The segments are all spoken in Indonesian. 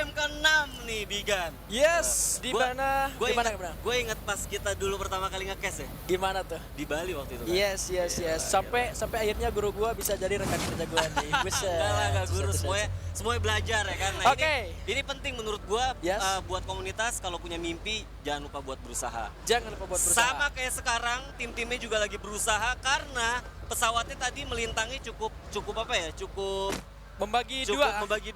game ke-6 nih Bigan. Yes, di mana? Gue inget pas kita dulu pertama kali nge-cast ya. Gimana tuh? Di Bali waktu itu kan. Yes. Sampai akhirnya guru gua bisa jadi rekan kerja gua nih. Enggak guru, semuanya belajar ya kan. Nah, Oke. ini penting menurut gua Yes. buat komunitas kalau punya mimpi jangan lupa buat berusaha. Jangan lupa buat berusaha. Sama kayak sekarang tim-timnya juga lagi berusaha karena pesawatnya tadi melintangi cukup apa ya? Cukup membagi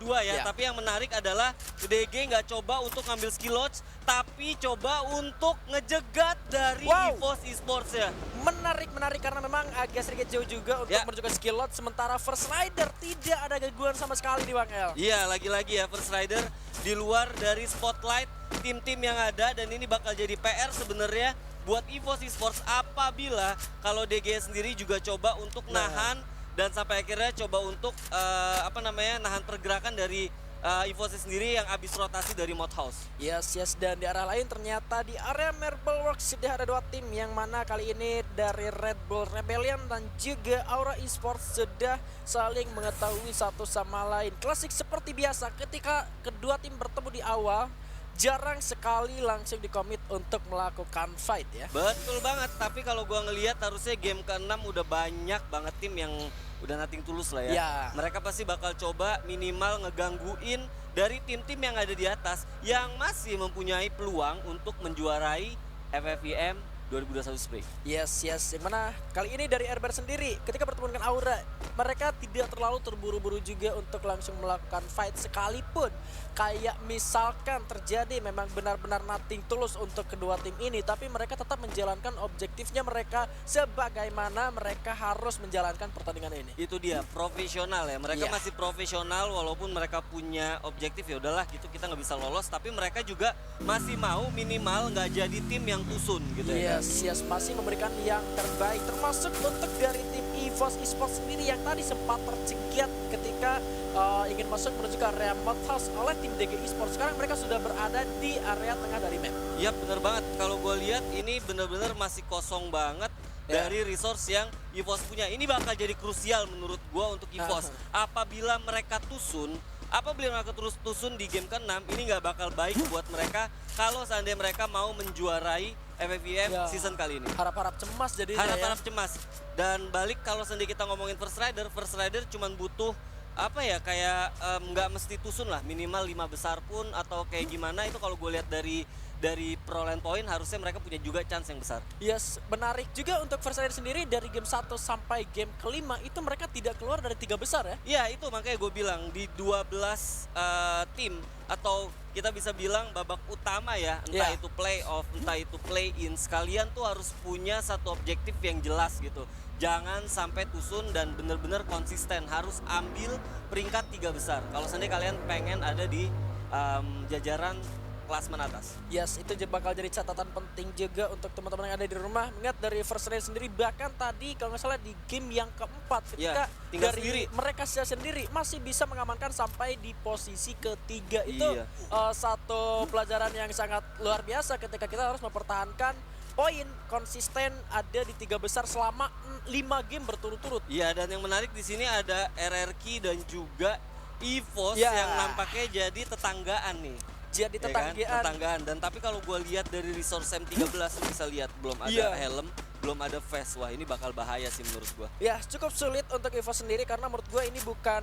dua ya. Iya. Tapi yang menarik adalah DG nggak coba untuk ngambil skill lodge, tapi coba untuk ngejegat dari EVOS Esports ya. Menarik karena memang agak sedikit jauh juga untuk menuju ke skill lot. Sementara First Rider tidak ada gangguan sama sekali di Bang El. Iya, lagi-lagi ya First Rider di luar dari spotlight tim-tim yang ada, dan ini bakal jadi PR sebenarnya buat EVOS Esports apabila kalau DG sendiri juga coba untuk nahan dan sampai akhirnya coba untuk nahan pergerakan dari EVOS sendiri yang habis rotasi dari Mod House. Yes, dan di arah lain ternyata di area Marble Works sudah ada dua tim, yang mana kali ini dari Red Bull Rebellion dan juga Aura Esports sudah saling mengetahui satu sama lain. Klasik seperti biasa ketika kedua tim bertemu di awal, jarang sekali langsung dikomit untuk melakukan fight ya. Betul banget, tapi kalau gua ngelihat harusnya game ke-6 udah banyak banget tim yang udah nothing tulus lah ya. Mereka pasti bakal coba minimal ngegangguin dari tim-tim yang ada di atas yang masih mempunyai peluang untuk menjuarai FFVM 2021 Spring. Yes, dimana kali ini dari Airbear sendiri ketika bertemu dengan Aura, mereka tidak terlalu terburu-buru juga untuk langsung melakukan fight, sekalipun kayak misalkan terjadi memang benar-benar nothing tulus untuk kedua tim ini, tapi mereka tetap menjalankan objektifnya mereka sebagaimana mereka harus menjalankan pertandingan ini. Itu dia, profesional ya. Mereka masih profesional walaupun mereka punya objektif, ya udahlah gitu kita nggak bisa lolos, tapi mereka juga masih mau minimal nggak jadi tim yang tusun gitu ya. Yes, masih memberikan yang terbaik, termasuk untuk dari tim EVOS Esports sendiri yang tadi sempat tercegat ketika ingin masuk menuju ke area Mod House oleh tim DG Esports. Sekarang mereka sudah berada di area tengah dari map. Iya bener banget, kalau gue lihat ini bener-bener masih kosong banget dari resource yang EVOS punya. Ini bakal jadi krusial menurut gue untuk EVOS. Apabila mereka tusun di game ke-6, ini nggak bakal baik buat mereka kalau seandainya mereka mau menjuarai FFVM season kali ini. Harap-harap cemas jadi. Harap-harap cemas. Dan balik kalau seandainya kita ngomongin First Rider cuman butuh apa ya, kayak nggak mesti tusun lah, minimal 5 besar pun atau kayak gimana, itu kalau gue lihat dari pro line point harusnya mereka punya juga chance yang besar. Yes, menarik juga untuk First Rider sendiri dari game 1 sampai game ke-5 itu mereka tidak keluar dari 3 besar ya. Iya, itu makanya gue bilang di 12 tim atau kita bisa bilang babak utama ya, entah itu playoff, entah itu play-in, sekalian tuh harus punya satu objektif yang jelas gitu. Jangan sampai tusun dan bener-bener konsisten, harus ambil peringkat 3 besar. Kalau seandainya kalian pengen ada di jajaran klasmen atas. Yes, itu bakal jadi catatan penting juga untuk teman-teman yang ada di rumah. Ingat dari First Rider sendiri, bahkan tadi kalau nggak salah di game yang keempat ketika dari mereka sendiri masih bisa mengamankan sampai di posisi ketiga. Itu satu pelajaran yang sangat luar biasa ketika kita harus mempertahankan poin konsisten ada di 3 besar selama 5 game berturut-turut. Iya, dan yang menarik di sini ada RRQ dan juga EVOS yang nampaknya jadi tetanggaan nih. Jadi tetanggaan. Dan tapi kalau gue lihat dari resource M13 bisa lihat belum ada helm, belum ada vest. Wah, ini bakal bahaya sih menurut gue. Ya, cukup sulit untuk EVOS sendiri karena menurut gue ini bukan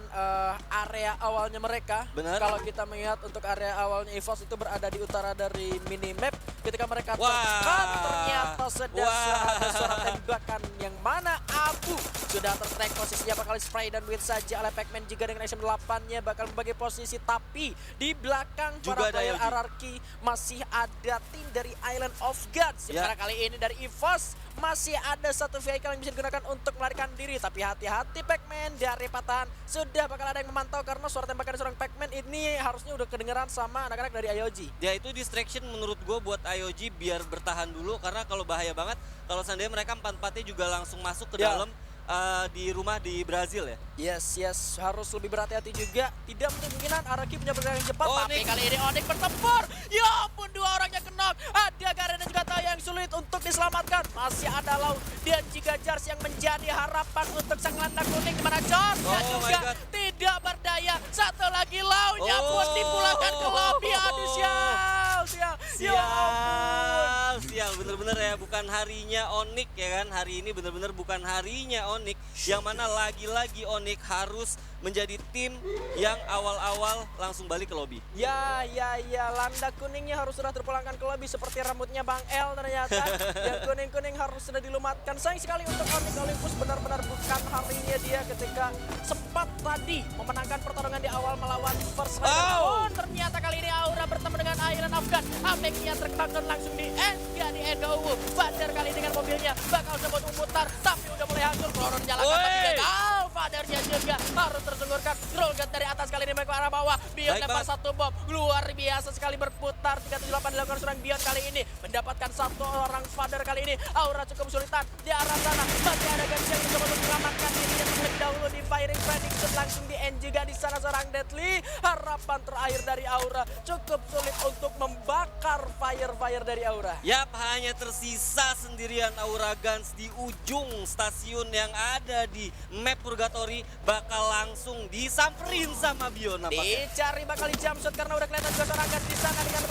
area awalnya mereka. Benar. Kalau kita melihat untuk area awalnya EVOS itu berada di utara dari minimap. Ketika mereka terdekat, ternyata sudah ada suara tembakan yang mana Abu sudah tertrack posisinya, bakal spray dan win saja oleh Pac-Man juga dengan SM8-nya bakal membagi posisi, tapi di belakang para player RRQ masih ada tim dari Island of Gods. Karena kali ini dari EVOS masih ada satu vehicle yang bisa digunakan untuk melarikan diri, tapi hati-hati Pac-Man dari patahan sudah bakal ada yang memantau karena suara tembakan seorang Pac-Man ini harusnya udah kedengeran sama anak-anak dari IOG. Ya, itu distraction menurut gue buat IOG biar bertahan dulu, karena kalau bahaya banget kalau seandainya mereka 4-4-nya juga langsung masuk ke dalam di rumah di Brazil ya. Yes, harus lebih berhati-hati juga. Tidak kemungkinan Araki punya pergerakan cepat, tapi Onyx. kali ini Onyx bertempur. Ya ampun, 2 orangnya knock. Ada Garen dan juga Tae yang sulit untuk diselamatkan. Masih ada Lau dan juga Jars yang menjadi harapan untuk sang landak kuning, di mana Jars Oh juga my God. tidak berdaya. Satu lagi Lau-nya pun dipulangkan ke lobby. Aduh, sial. Ya ampun. Sial, bener-bener ya, bukan harinya Onyx ya kan. Hari ini bener-bener bukan harinya Onyx, yang mana lagi-lagi Onyx harus menjadi tim yang awal-awal langsung balik ke lobby. Ya, landak kuningnya harus sudah terpulangkan ke lobby seperti rambutnya Bang El ternyata. Yang kuning-kuning harus sudah dilumatkan. Sayang sekali untuk Onyx Olympus, benar-benar bukan harinya dia ketika sempat tadi memenangkan pertarungan di awal melawan First Rider. Oh, ternyata kali ini Aura bertemu dengan Island of God. Ameknya terbangun langsung di NGU. Vader kali dengan mobilnya bakal sempat memutar, tapi udah mulai hancur. Kloron nyalakan, tapi gagal. Vadernya juga harus tersungkurkan. Grolgat dari atas kali ini ke arah bawah. Bion lempar satu bom. Luar biasa sekali berputar. 378 dilakukan seorang Bion kali ini. Mendapatkan satu orang Vader kali ini. Aura cukup kesulitan di arah sana. Masih ada Gans yang mencoba untuk menyelamatkan dirinya terlebih dahulu di firing prediction. Langsung di end juga di sana seorang Deadly. Harapan terakhir dari Aura. Cukup sulit untuk membakar fire dari Aura. Yap, hanya tersisa sendirian Aura Guns di ujung stasiun yang ada di map Purgatory, bakal langsung disamperin sama Bion nampaknya. Dicari bakal di jump shot karena udah kelihatan juga seorang Guns di sana dengan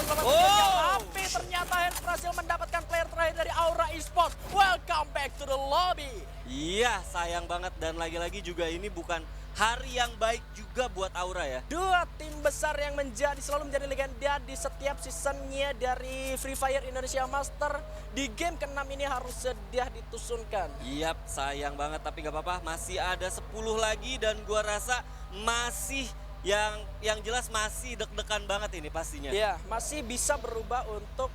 tapi ternyata Hans berhasil mendapatkan player terakhir dari Aura Esports. Welcome back to the lobby. Iya, sayang banget, dan lagi-lagi juga ini bukan hari yang baik juga buat Aura ya. 2 tim besar yang selalu menjadi legenda di setiap seasonnya dari Free Fire Indonesia Master. Di game ke-6 ini harus sudah ditusunkan. Yap, sayang banget, tapi nggak apa-apa, masih ada 10 lagi dan gua rasa masih yang jelas masih deg-degan banget ini pastinya. Ya, masih bisa berubah untuk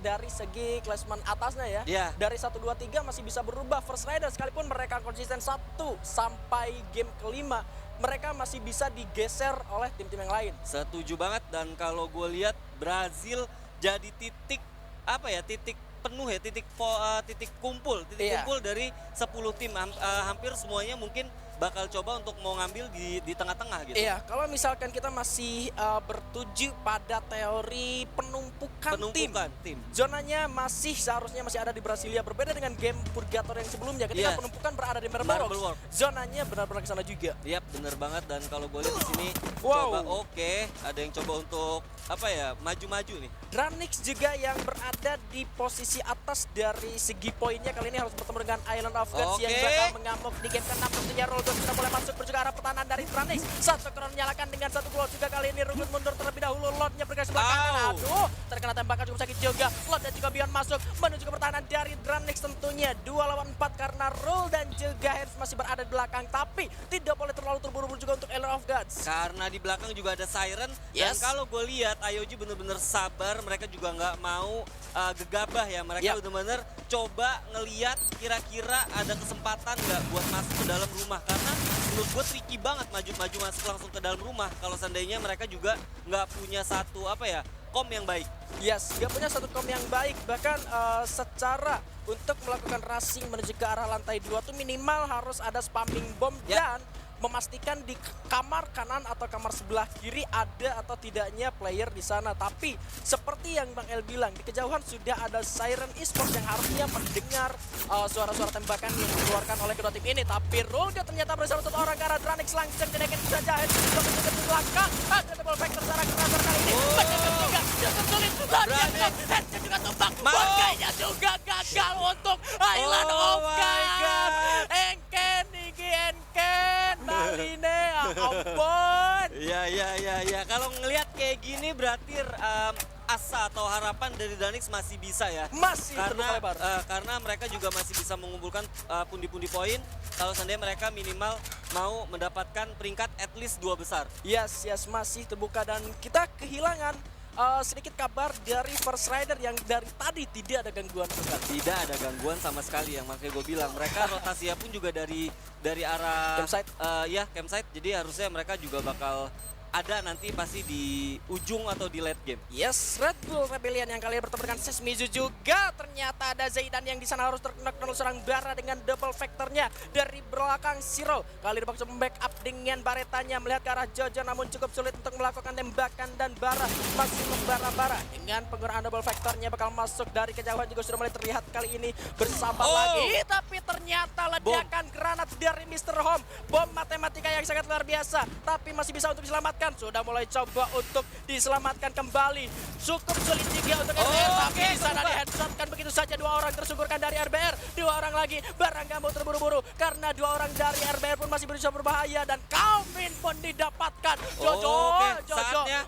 dari segi klasmen atasnya ya. Iya. Dari 1, 2, 3 masih bisa berubah. First Rider sekalipun mereka konsisten 1 sampai game ke-5, mereka masih bisa digeser oleh tim-tim yang lain. Setuju banget, dan kalau gue lihat Brazil jadi titik penuh ya, titik kumpul dari 10 tim. Hampir semuanya mungkin bakal coba untuk mau ngambil di tengah-tengah gitu. Iya, kalau misalkan kita masih bertuju pada teori penumpukan tim. Zonanya seharusnya masih ada di Brasilia, berbeda dengan game Purgator yang sebelumnya. Ketika penumpukan berada di Marble Works, zonanya benar-benar ke sana juga. Yap, bener banget, dan kalau gue lihat di sini ada yang coba untuk maju-maju nih. Dranix juga yang berada di posisi atas dari segi poinnya kali ini harus bertemu dengan Island of Gods yang bakal mengamuk di game ke-6. Tentunya Roll sudah mulai masuk juga arah pertahanan dari Dranix. Satu kron menyalakan dengan satu gol juga kali ini. Rugut mundur terlebih dahulu, Lordnya bergerak sebelah kanan. Aduh, terkena tembakan cukup sakit juga. Lord dan juga Bion masuk menuju ke pertahanan dari Dranix tentunya. 2 lawan 4 karena Roll dan juga Hans masih berada di belakang, tapi tidak boleh terlalu terburu-buru juga untuk Island of Gods. Karena di belakang juga ada Siren, dan kalau gue lihat IOG bener-bener sabar, mereka juga nggak mau gegabah ya. Mereka bener-bener coba ngeliat kira-kira ada kesempatan nggak buat masuk ke dalam rumah, karena menurut gue tricky banget maju masuk langsung ke dalam rumah kalau seandainya mereka juga nggak punya satu kom yang baik. Yes, nggak punya satu kom yang baik, bahkan secara untuk melakukan rushing menuju ke arah lantai 2 tuh minimal harus ada spamming bom dan memastikan di kamar kanan atau kamar sebelah kiri ada atau tidaknya player di sana. Tapi seperti yang Bang El bilang, di kejauhan sudah ada Siren Esports yang harusnya mendengar suara-suara tembakan yang dikeluarkan oleh kedua tim ini. Tapi Rolga ternyata bersama satu orang ke arah Dranix, langsung dinaikin saja. Head juga mencoba di belakang. Ada double back secara kerasar kali ini. Mencoba juga, cukup sulit. Head juga tumbang. Makanya juga gagal untuk Island of God. Enken, Niki Enken. Baline, ampun. Ya. Kalau ngelihat kayak gini berarti asa atau harapan dari Dranix masih bisa ya. Masih karena mereka juga masih bisa mengumpulkan pundi-pundi poin kalau seandainya mereka minimal mau mendapatkan peringkat at least 2 besar. Yes, masih terbuka, dan kita kehilangan sedikit kabar dari First Rider yang dari tadi tidak ada gangguan sekali. Tidak ada gangguan sama sekali, yang makanya gue bilang mereka rotasinya pun juga dari arah campsite. Campsite. Jadi harusnya mereka juga bakal ada nanti pasti di ujung atau di late game. Yes, Red Bull Rebellion yang kalian bertemu dengan Sesmizu juga. Ternyata ada Zaidan yang di sana harus terkena serang Bara dengan double vektornya dari belakang Zero. Kali dipaksa membackup dengan baretanya melihat ke arah Jojo, namun cukup sulit untuk melakukan tembakan dan Bara masih membara-bara. Dengan penggunaan double vektornya bakal masuk dari kejauhan juga sudah mulai terlihat kali ini bersabar lagi. Tapi ternyata ledakan granat dari Mr. Home. Bom matematika yang sangat luar biasa, tapi masih bisa untuk diselamatkan. Sudah mulai coba untuk diselamatkan kembali. Cukup sulit juga untuk RBR, tapi di sana di-headshotkan begitu saja. 2 orang tersungkurkan dari RBR. 2 orang lagi, barang gak mau terburu-buru karena 2 orang dari RBR pun masih berusaha berbahaya dan Calvin pun didapatkan. Jojo,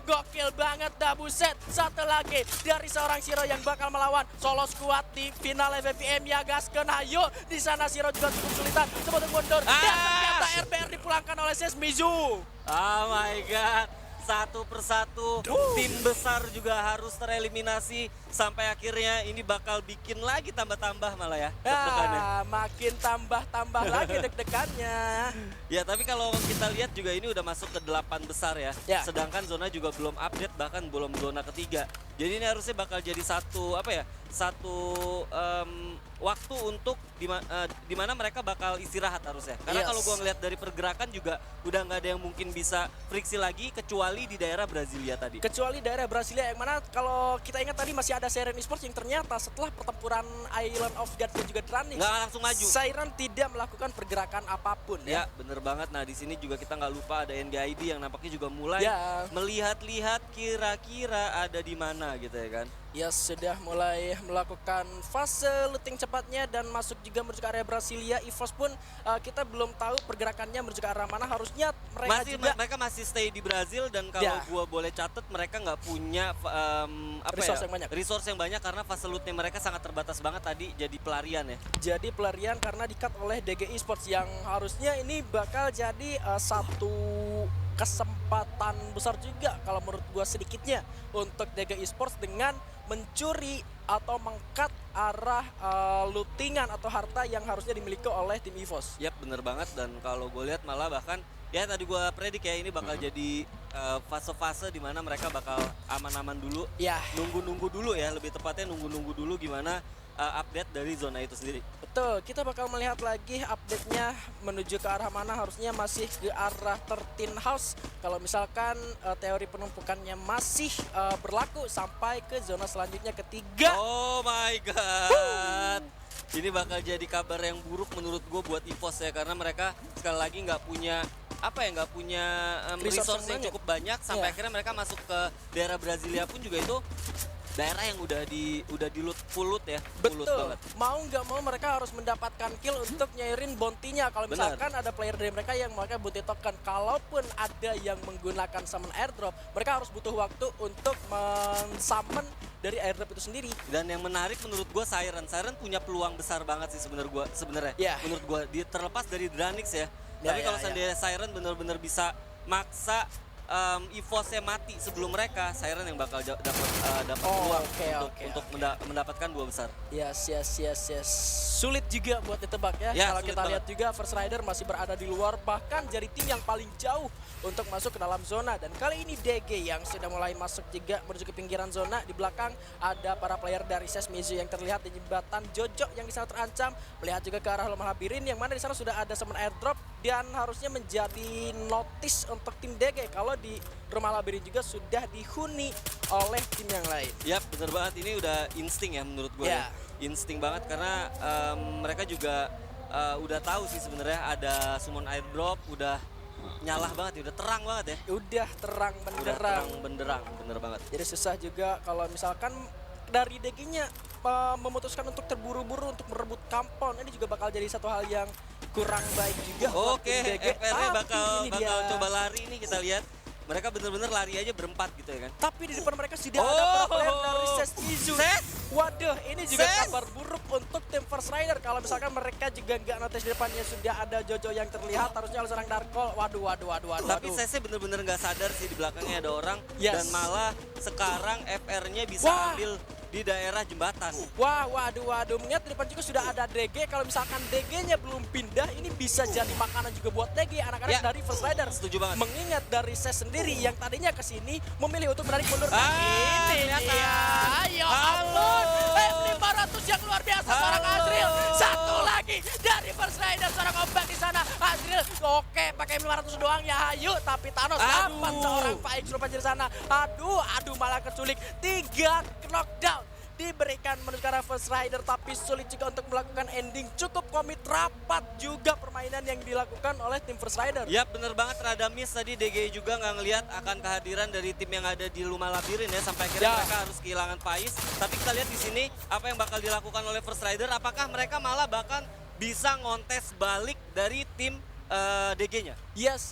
gokil banget dah, buset. Satu lagi dari seorang Zero yang bakal melawan solo squad di final FFPM ya gas kena. Ayo, di sana Zero juga cukup kesulitan coba untuk mundur dan ternyata RBR dipulangkan oleh Sesmizu. Oh my god, satu persatu tim besar juga harus tereliminasi sampai akhirnya ini bakal bikin lagi tambah-tambah malah ya deg-degannya. Makin tambah-tambah lagi deg-degannya. Ya tapi kalau kita lihat juga ini udah masuk ke 8 besar ya. Sedangkan zona juga belum update, bahkan belum zona ketiga. Jadi ini harusnya bakal jadi satu waktu untuk dimana mereka bakal istirahat harusnya. Karena kalau gua ngeliat dari pergerakan juga udah nggak ada yang mungkin bisa friksi lagi kecuali di daerah Brasilia tadi. Kecuali daerah Brasilia yang mana kalau kita ingat tadi masih ada Siren Esports yang ternyata setelah pertempuran Island of God dan juga Dranix nggak langsung maju. Siren tidak melakukan pergerakan apapun ya. Bener banget. Nah di sini juga kita nggak lupa ada NGID yang nampaknya juga mulai melihat-lihat kira-kira ada di mana gitu ya kan. Ya sudah mulai melakukan fase looting cepatnya dan masuk juga menuju ke area Brasilia. EVOS pun kita belum tahu pergerakannya menuju ke arah mana. Harusnya mereka masih stay di Brazil dan kalau gua boleh catat mereka nggak punya resource yang banyak karena fase lootnya mereka sangat terbatas banget tadi jadi pelarian ya. Jadi pelarian karena di-cut oleh DG Esports yang harusnya ini bakal jadi satu kesempatan besar juga kalau menurut gua sedikitnya untuk DG Esports dengan mencuri atau meng-cut arah lootingan atau harta yang harusnya dimiliki oleh tim EVOS. Yap, bener banget. Dan kalau gue lihat malah bahkan ya tadi gue predik ya ini bakal jadi fase-fase di mana mereka bakal aman-aman dulu. Nunggu-nunggu dulu ya, lebih tepatnya nunggu-nunggu dulu gimana update dari zona itu sendiri. Betul, kita bakal melihat lagi update-nya menuju ke arah mana. Harusnya masih ke arah 13 House. Kalau misalkan teori penumpukannya masih berlaku sampai ke zona selanjutnya ketiga. Oh my god. Ini bakal jadi kabar yang buruk menurut gue buat EVOS ya, karena mereka sekali lagi nggak punya resource yang cukup banyak sampai akhirnya mereka masuk ke daerah Brasilia pun juga itu daerah yang udah di loot full loot ya. Betul. Banget. Mau nggak mau mereka harus mendapatkan kill untuk nyairin bounty-nya. Kalau misalkan ada player dari mereka yang mereka bounty token, kalaupun ada yang menggunakan summon airdrop, mereka harus butuh waktu untuk men-summon dari airdrop itu sendiri. Dan yang menarik menurut gua Siren punya peluang besar banget sih sebenarnya. Menurut gua dia terlepas dari Dranix ya. Tapi kalau seandainya Siren benar-benar bisa maksa EVOS-nya mati sebelum mereka, Siren yang bakal dapat peluang untuk mendapatkan 2 besar. Yes. Sulit juga buat ditebak ya. Kalau kita lihat juga First Rider masih berada di luar, bahkan jadi tim yang paling jauh untuk masuk ke dalam zona. Dan kali ini DG yang sudah mulai masuk juga menuju ke pinggiran zona. Di belakang ada para player dari Sesmizu yang terlihat di jembatan. Jojo yang di sana terancam, melihat juga ke arah rumah labirin yang mana di sana sudah ada summon airdrop dan harusnya menjadi notice untuk tim DG kalau di rumah labirin juga sudah dihuni oleh tim yang lain. Yap, bener banget. Ini udah insting ya menurut gue. Insting banget karena mereka juga udah tahu sih sebenarnya ada summon airdrop, udah nyala banget ya, udah terang banget ya. Udah terang benderang. Bener banget. Jadi susah juga kalau misalkan dari DG-nya memutuskan untuk terburu-buru untuk merebut compound. Ini juga bakal jadi satu hal yang kurang baik juga. Oke, FR bakal coba lari nih, kita lihat. Mereka bener-bener lari aja berempat gitu ya kan. Tapi di depan mereka sudah ada para player dari Sesmizu. Waduh, ini juga kabar buruk untuk tim First Rider. Kalau misalkan mereka juga nggak notice di depannya sudah ada Jojo yang terlihat, harusnya oleh seorang Darkol. Waduh. Tapi Sese bener-bener nggak sadar sih di belakangnya ada orang. Dan malah sekarang FR-nya bisa ambil di daerah jembatan. Wah, waduh. Mengingat di depan juga sudah ada DG. Kalau misalkan DG-nya belum pindah, ini bisa jadi makanan juga buat DG. Anak-anak dari First Rider. Setuju banget. Mengingat dari Ses sendiri yang tadinya ke sini memilih untuk menarik mundur. Ini ternyata. dia. Ayo, ampun. F500 yang luar biasa seorang Azril. Satu lagi dari First Rider, seorang obat di sana. Azril, oke, pakai 500 doang ya, ayo. Tapi Thanos dapat seorang Pak X di sana. Aduh, malah keculik. 3 knockdown diberikan menuju ke arah First Rider, tapi sulit juga untuk melakukan ending. Cukup komit, rapat juga permainan yang dilakukan oleh tim First Rider. Ya bener banget, rada miss tadi DG juga nggak ngelihat akan kehadiran dari tim yang ada di Luma Labirin ya, sampai akhirnya mereka harus kehilangan Pais. Tapi kita lihat di sini apa yang bakal dilakukan oleh First Rider, apakah mereka malah bahkan bisa ngontes balik dari tim DG-nya? Yes.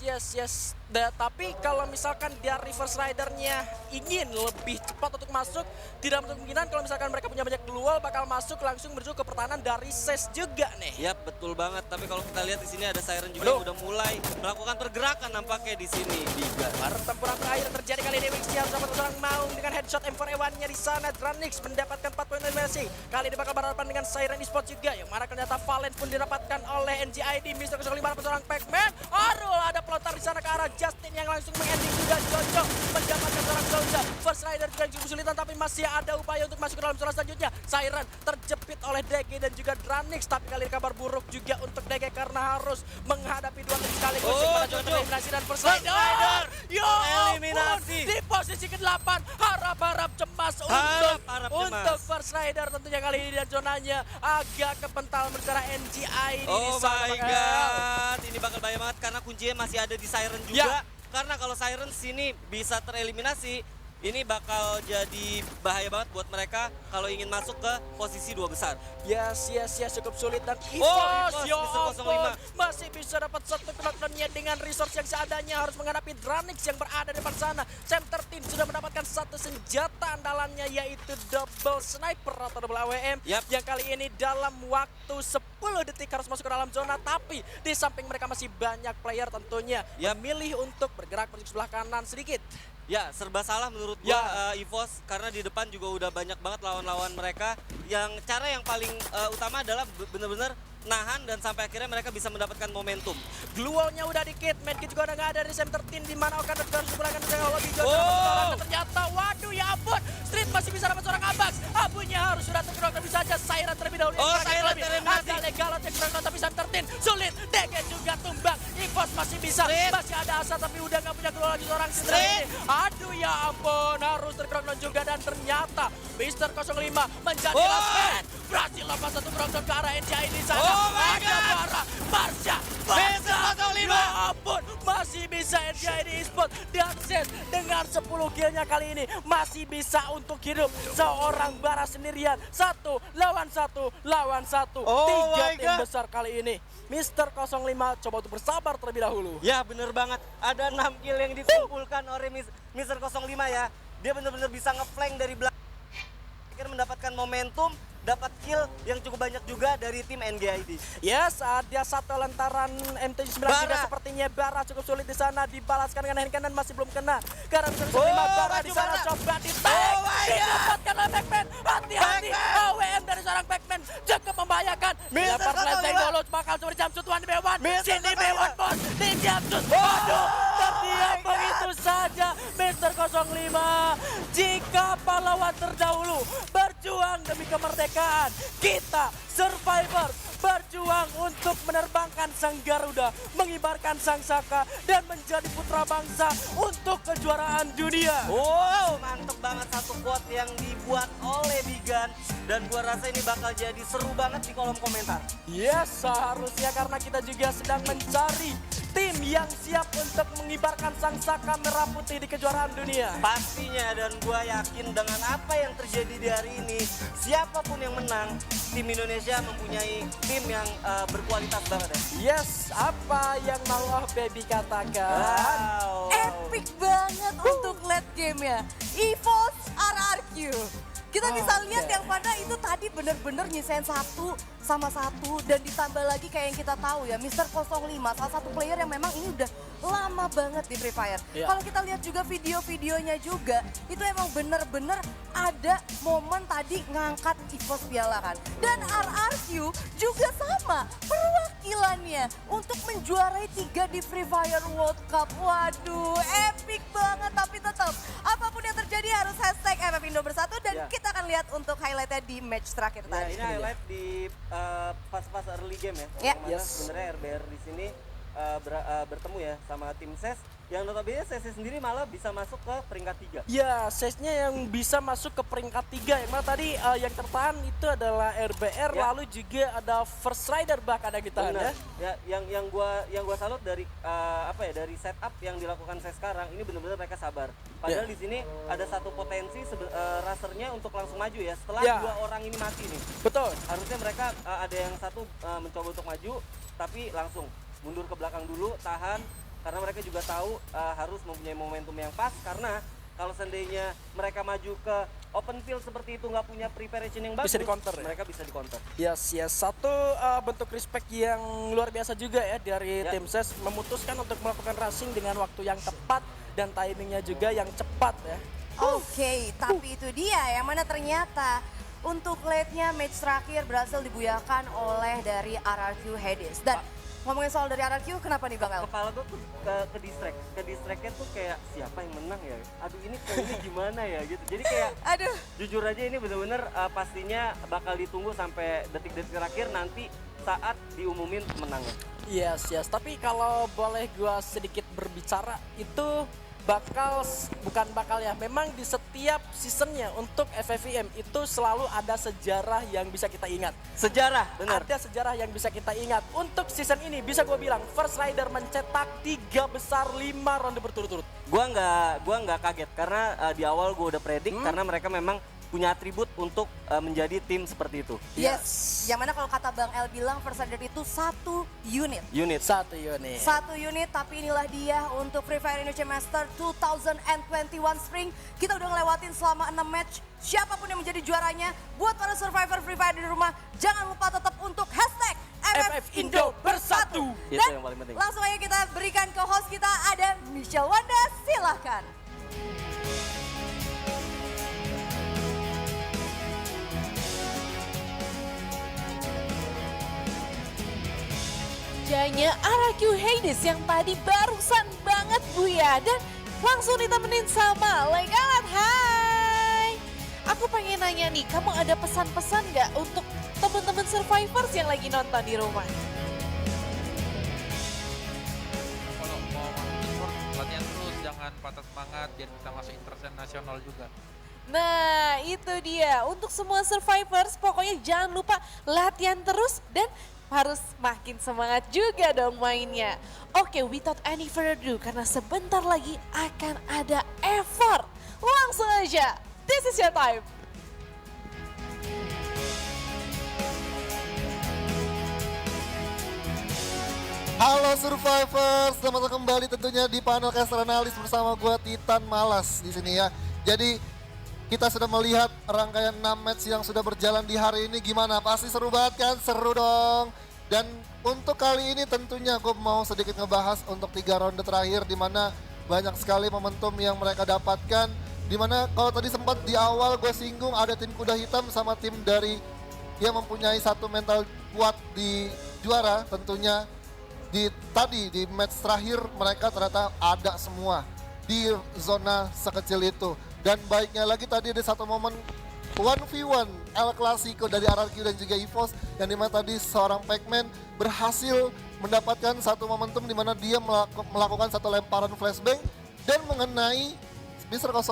Tapi kalau misalkan dari First Rider-nya ingin lebih cepat untuk masuk, tidak menutup kemungkinan kalau misalkan mereka punya banyak duel bakal masuk langsung menuju ke pertahanan dari Ses juga nih. Ya betul banget. Tapi kalau kita lihat di sini ada Siren juga yang udah mulai melakukan pergerakan nampaknya di sini. Pertempuran terakhir terjadi kali ini. Wixi harus dapat seorang Maung dengan headshot M4A1-nya di sana. Dranix mendapatkan 4 poin eliminasi. Kali ini bakal berhadapan dengan Siren Esports juga, yang mana ternyata Valen pun didapatkan oleh NGID. Mr. 05 dapat seorang Pac-Man. Arul ada pelontar di sana ke arah Justin yang langsung mengending juga. Jojo mendapatkan seorang Zonza. First Rider juga cukup kesulitan, tapi masih ada upaya untuk masuk ke dalam zona selanjutnya. Siren terjepit oleh DG dan juga Dranix, tapi kali ini kabar buruk juga untuk DG karena harus menghadapi 2 tim sekaligus. Jojo eliminasi dan First Rider. Eliminasi di posisi ke-8. Harap-harap cemas untuk First Rider tentunya kali ini, dan zonanya agak kepental berbicara NGI di sana. Oh my god, ini bakal bahaya banget karena kuncinya masih ada di Siren juga. Karena kalau Siren sini bisa tereliminasi, ini bakal jadi bahaya banget buat mereka kalau ingin masuk ke posisi 2 besar. Yes, cukup sulit, dan EVOS Mr. 05 masih bisa dapat 1 knockdown-nya dengan resource yang seadanya, harus menghadapi Dranix yang berada di depan sana. Sam 13 sudah mendapatkan 1 senjata andalannya, yaitu double sniper atau double AWM yang kali ini dalam waktu 10 detik harus masuk ke dalam zona. Tapi di samping mereka masih banyak player tentunya memilih untuk bergerak menuju sebelah kanan sedikit. Ya, serba salah menurut gua EVOS, karena di depan juga udah banyak banget lawan-lawan mereka. Yang cara yang paling utama adalah bener-bener nahan dan sampai akhirnya mereka bisa mendapatkan momentum. Gluolnya udah dikit, medkit juga udah nggak ada dari Sam 13, di mana Okan harus seberangan dengan lebih jauh. Ternyata waduh ya ampun, Street masih bisa dapat seorang Abax. Abunya harus sudah terkerok, tapi saja Siren terlebih dahulu. Siren tereliminasi. Ada legal yang kurang, tapi Sam 13 sulit. DG juga tumbang. EVOS masih bisa, masih ada asa, tapi udah nggak punya gluol lagi seorang Street. Aduh ya ampun, harus terkerok juga, dan ternyata Mr. 05 menjadi last man. Berhasil lepas 1 knockdown ke arah NCI di sana. Ada Marsha. Ya ampun, masih bisa NGID Esports dan Ses dengan 10 killnya kali ini masih bisa untuk hidup. Seorang Bara sendirian, 1 lawan 1. 3 tim besar kali ini. Mr. 05 coba untuk bersabar terlebih dahulu. Ya bener banget, ada 6 kill yang dikumpulkan oleh Mr. 05 ya. Dia bener-bener bisa ngeflank dari belakang, akhirnya mendapatkan momentum, dapat kill yang cukup banyak juga dari tim NGID. Yes, ada 1 lantaran MT9 juga sepertinya. Bara cukup sulit di sana, dibalaskan dengan hand cannon, masih belum kena. Karena Mr. 05 Bara di sana coba di-tag. Didapatkan oleh Pac-Man. Hati-hati, AWM dari seorang Pac-Man cukup membahayakan. Dilempar flashbang dulu, bakal coba di-jumpsuit 1v1. Sini B1 bos, di-jumpsuit. Waduh, terdiam begitu saja Mr. 05. Jika pahlawan terdahulu berjuang demi kemerdekaan, kita Survivor berjuang untuk menerbangkan sang Garuda, mengibarkan sang saka, dan menjadi putra bangsa untuk kejuaraan dunia. Wow, mantep banget satu quote yang dibuat oleh Bigan, dan gua rasa ini bakal jadi seru banget di kolom komentar. Yes, seharusnya, karena kita juga sedang mencari tim yang siap untuk mengibarkan sang saka merah putih di kejuaraan dunia. Pastinya, dan gua yakin dengan apa yang terjadi di hari ini, siapapun yang menang, tim Indonesia mempunyai tim yang berkualitas banget ya. Yes, apa yang mau Baby katakan? Epic banget untuk late game ya. EVOS RRQ. Kita bisa lihat yang mana itu tadi bener-bener nyisain 1 sama 1 dan ditambah lagi kayak yang kita tahu ya, Mister 05 salah satu player yang memang ini udah lama banget di Free Fire. Kalau kita lihat juga video-videonya juga, itu emang bener-bener ada momen tadi ngangkat EVOS Piala kan. Dan RRQ juga sama perwakilannya untuk menjuarai 3 di Free Fire World Cup. Waduh, epic banget, tapi tetap apapun yang terjadi harus hashtag FF Indo Bersatu dan kita akan lihat untuk highlightnya di match terakhir tadi. Ini highlight di pas-pas early game ya. Mana sebenarnya RBR di sini bertemu ya sama tim SES yang notabene SES sendiri malah bisa masuk ke peringkat 3. Ya, SES-nya yang bisa masuk ke peringkat 3. Yang mana tadi yang tertahan itu adalah RBR, lalu juga ada First Rider bahkan yang ditahan ya. Ya, yang gua salut dari dari setup yang dilakukan SES sekarang ini benar-benar mereka sabar. Padahal di sini ada satu potensi rasernya untuk langsung maju ya setelah 2 orang ini mati nih. Betul. Harusnya mereka ada yang satu mencoba untuk maju tapi langsung mundur ke belakang dulu, tahan karena mereka juga tahu harus mempunyai momentum yang pas karena kalau seandainya mereka maju ke open field seperti itu nggak punya preparation yang bagus, bisa di-counter, mereka bisa di-counter. Yes, satu bentuk respect yang luar biasa juga ya dari tim SES memutuskan untuk melakukan racing dengan waktu yang tepat dan timingnya juga yang cepat ya. Oke, tapi itu dia yang mana ternyata untuk late-nya match terakhir berhasil dibuyakan oleh dari RRQ Hades. Dan ngomongin soal dari RRQ, kenapa nih Bang El? Kepala gue tuh ke distract-nya tuh kayak siapa yang menang ya? Aduh ini gimana ya gitu. Jadi kayak jujur aja ini bener-bener pastinya bakal ditunggu sampai detik-detik terakhir nanti saat diumumin pemenangnya. Yes. Tapi kalau boleh gua sedikit berbicara itu memang di setiap seasonnya untuk FFVM itu selalu ada sejarah yang bisa kita ingat. Sejarah, benar. Ada sejarah yang bisa kita ingat. Untuk season ini bisa gue bilang First Rider mencetak 3 besar 5 ronde berturut-turut. Gua nggak kaget karena di awal gua udah predik karena mereka memang punya atribut untuk menjadi tim seperti itu. Yes. Yang mana kalau kata Bang El bilang First Rider itu 1 unit. Satu unit. 1 unit, tapi inilah dia untuk Free Fire Indonesia Master 2021 Spring. Kita udah ngelewatin selama 6 match. Siapapun yang menjadi juaranya, buat para survivor Free Fire di rumah, jangan lupa tetap untuk hashtag FF Indo Bersatu. Itu yang paling penting. Langsung aja kita berikan ke host kita, ada Michelle Wanda, silahkan. Janya RRQ Hades yang tadi barusan banget Buya dan langsung ditemenin sama Legalat. Hai, aku pengen nanya nih, kamu ada pesan-pesan nggak untuk teman-teman survivors yang lagi nonton di rumah? Kalau mau e-sport latihan terus, jangan patah semangat biar bisa masuk internasional juga. Nah itu dia, untuk semua survivors pokoknya jangan lupa latihan terus dan harus makin semangat juga dong mainnya. Oke, without any further ado, karena sebentar lagi akan ada effort. Langsung aja, this is your time. Halo Survivors, selamat datang kembali tentunya di panel caster analis bersama gue Titan Malas di sini ya. Jadi kita sudah melihat rangkaian 6 match yang sudah berjalan di hari ini, gimana? Pasti seru banget kan? Seru dong. Dan untuk kali ini tentunya gue mau sedikit ngebahas untuk 3 ronde terakhir di mana banyak sekali momentum yang mereka dapatkan. Di mana kalau tadi sempat di awal gue singgung ada tim kuda hitam sama tim dari yang mempunyai satu mental kuat di juara, tentunya tadi di match terakhir mereka ternyata ada semua di zona sekecil itu. Dan baiknya lagi tadi ada satu momen 1v1 El Clasico dari RRQ dan juga EVOS yang dimana tadi seorang Pac-Man berhasil mendapatkan satu momentum di mana dia melakukan satu lemparan flashbang dan mengenai Mr. 05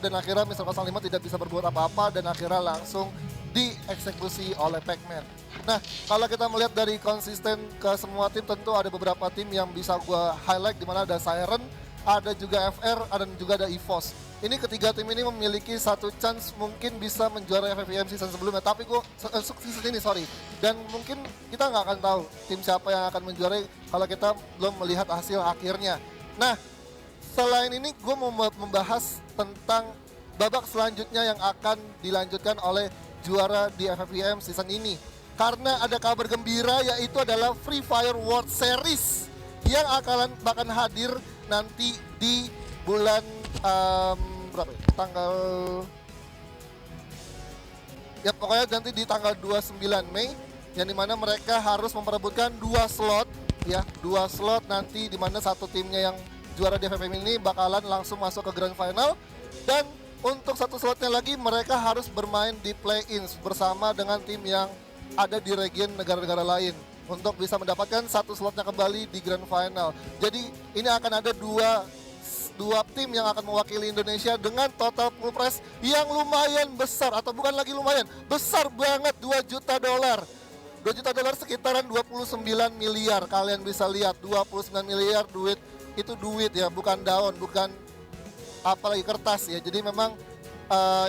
dan akhirnya Mr. 05 tidak bisa berbuat apa-apa dan akhirnya langsung dieksekusi oleh Pac-Man. Nah, kalau kita melihat dari konsisten ke semua tim, tentu ada beberapa tim yang bisa gue highlight di mana ada Siren, ada juga FR, dan juga ada EVOS. Ini ketiga tim ini memiliki satu chance mungkin bisa menjuarai FFVM season sebelumnya, tapi season ini sorry. Dan mungkin kita nggak akan tahu tim siapa yang akan menjuarai kalau kita belum melihat hasil akhirnya. Nah, selain ini gue mau membahas tentang babak selanjutnya yang akan dilanjutkan oleh juara di FFVM season ini. Karena ada kabar gembira, yaitu adalah Free Fire World Series yang bakal hadir nanti di bulan berapa ya? Pokoknya nanti di tanggal 29 Mei, yang dimana mereka harus memperebutkan 2 slot nanti, dimana satu timnya yang juara di FFM ini bakalan langsung masuk ke Grand Final, dan untuk satu slotnya lagi mereka harus bermain di play-ins bersama dengan tim yang ada di region negara-negara lain untuk bisa mendapatkan satu slotnya kembali di Grand Final. Jadi ini akan ada dua tim yang akan mewakili Indonesia dengan total pool prize yang lumayan besar, atau bukan lagi lumayan, besar banget, $2 juta. $2 juta sekitaran 29 miliar. Kalian bisa lihat 29 miliar itu duit ya, bukan daun, bukan apalagi kertas ya. Jadi memang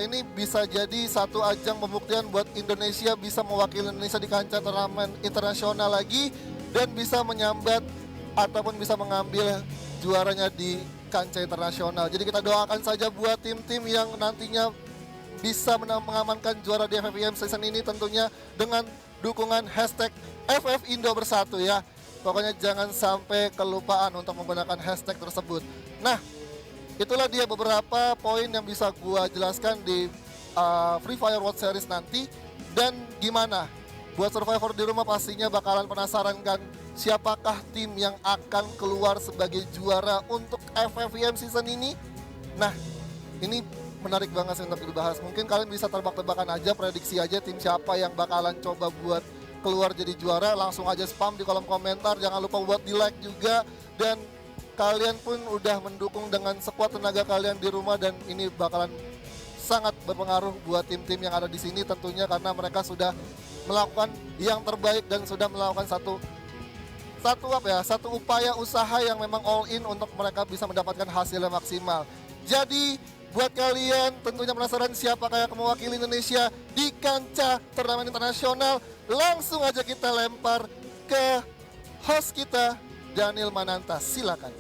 ini bisa jadi satu ajang pembuktian buat Indonesia bisa mewakili Indonesia di kancah turnamen internasional lagi, dan bisa menyambat ataupun bisa mengambil juaranya di kancah internasional. Jadi kita doakan saja buat tim-tim yang nantinya bisa mengamankan juara di FFVM season ini, tentunya dengan dukungan hashtag FFindo bersatu ya. Pokoknya jangan sampai kelupaan untuk menggunakan hashtag tersebut. Nah, itulah dia beberapa poin yang bisa gua jelaskan di Free Fire World Series nanti. Dan gimana? Buat survivor di rumah pastinya bakalan penasaran kan, siapakah tim yang akan keluar sebagai juara untuk FFVM season ini? Nah, ini menarik banget sih untuk dibahas. Mungkin kalian bisa tebak-tebakan aja, prediksi aja tim siapa yang bakalan coba buat keluar jadi juara. Langsung aja spam di kolom komentar, jangan lupa buat di like juga. Dan kalian pun udah mendukung dengan sekuat tenaga kalian di rumah, dan ini bakalan sangat berpengaruh buat tim-tim yang ada di sini tentunya, karena mereka sudah melakukan yang terbaik dan sudah melakukan satu upaya usaha yang memang all in untuk mereka bisa mendapatkan hasil yang maksimal. Jadi buat kalian tentunya penasaran siapakah yang mewakili Indonesia di kancah turnamen internasional, langsung aja kita lempar ke host kita Daniel Mananta, silakan.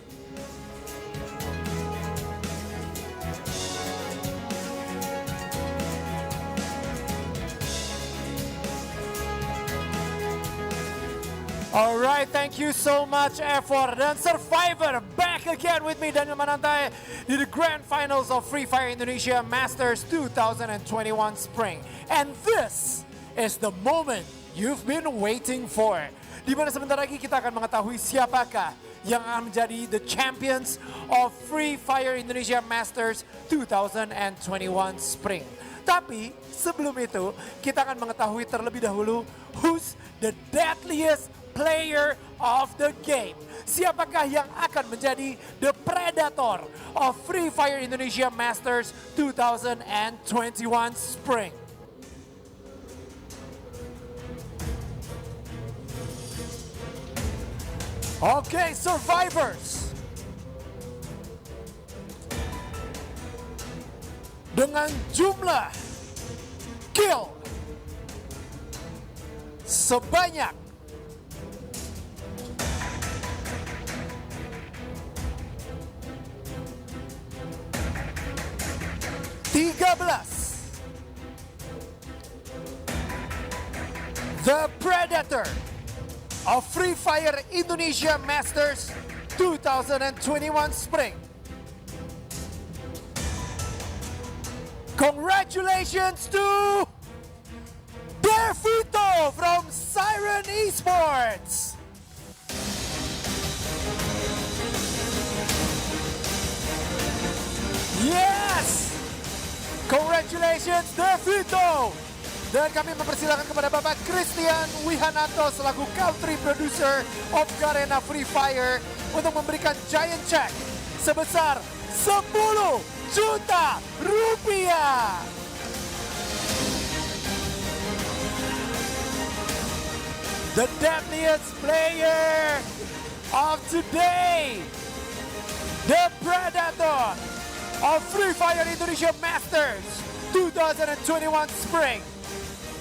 Alright, thank you so much Effort dan Survivor, back again with me Daniel Mananta di the Grand Finals of Free Fire Indonesia Masters 2021 Spring. And this is the moment you've been waiting for. Di mana sebentar lagi kita akan mengetahui siapakah yang akan menjadi the champions of Free Fire Indonesia Masters 2021 Spring. Tapi sebelum itu kita akan mengetahui terlebih dahulu who's the deadliest player of the game. Siapakah yang akan menjadi the predator of Free Fire Indonesia Masters 2021 Spring? Okay, survivors. Dengan jumlah kill sebanyak 13. The Predator of Free Fire Indonesia Masters 2021 Spring. Congratulations to Devito from Siren Esports. Yes! Congratulations Devito. Dan kami mempersilakan kepada Bapak Christian Wihananto selaku country producer of Garena Free Fire untuk memberikan giant check sebesar 10 juta rupiah. The deadliest player of today, the Predator of Free Fire Indonesia Masters 2021 Spring.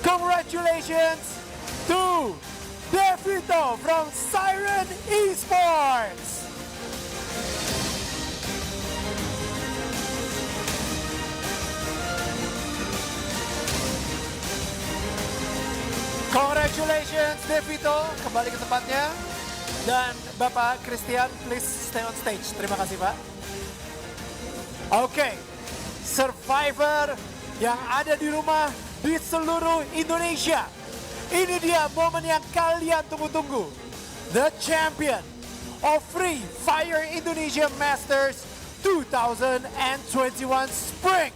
Congratulations to Devito from Siren Esports. Congratulations Devito, kembali ke tempatnya. Dan Bapak Christian, please stay on stage. Terima kasih Pak. Oke, Survivor yang ada di rumah di seluruh Indonesia. Ini dia momen yang kalian tunggu-tunggu. The champion of Free Fire Indonesia Masters 2021 Spring.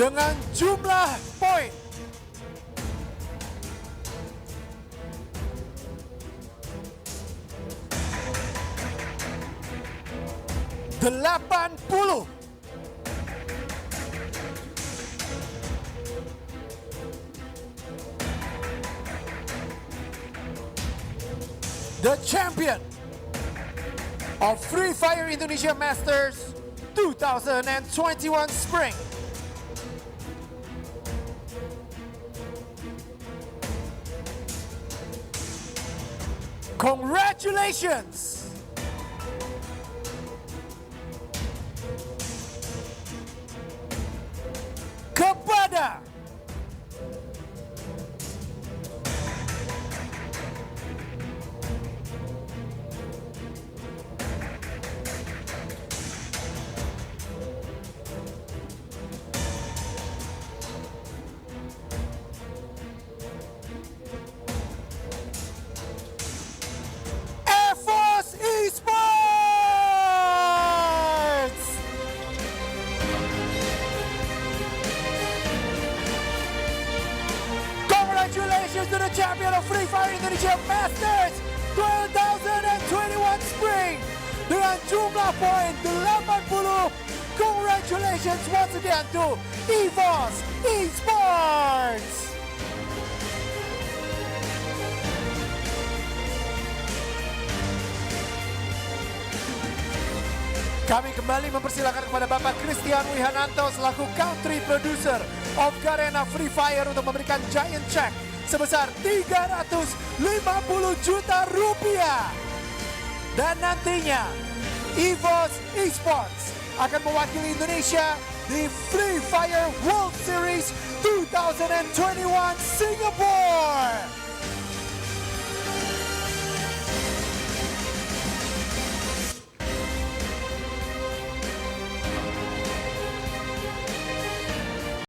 Dengan jumlah poin 80. The champion of Free Fire Indonesia Masters 2021 Spring. Congratulations! Kepada EVOS Esports! Congratulations to the champion of Free Fire Indonesia Masters 2021 Spring dengan jumlah poin 80. Congratulations once again to EVOS Esports. Kami kembali mempersilakan kepada Bapak Christian Wihananto selaku Country Producer of Garena Free Fire untuk memberikan giant check sebesar 350 juta rupiah. Dan nantinya EVOS Esports akan mewakili Indonesia di Free Fire World Series 2021 Singapore.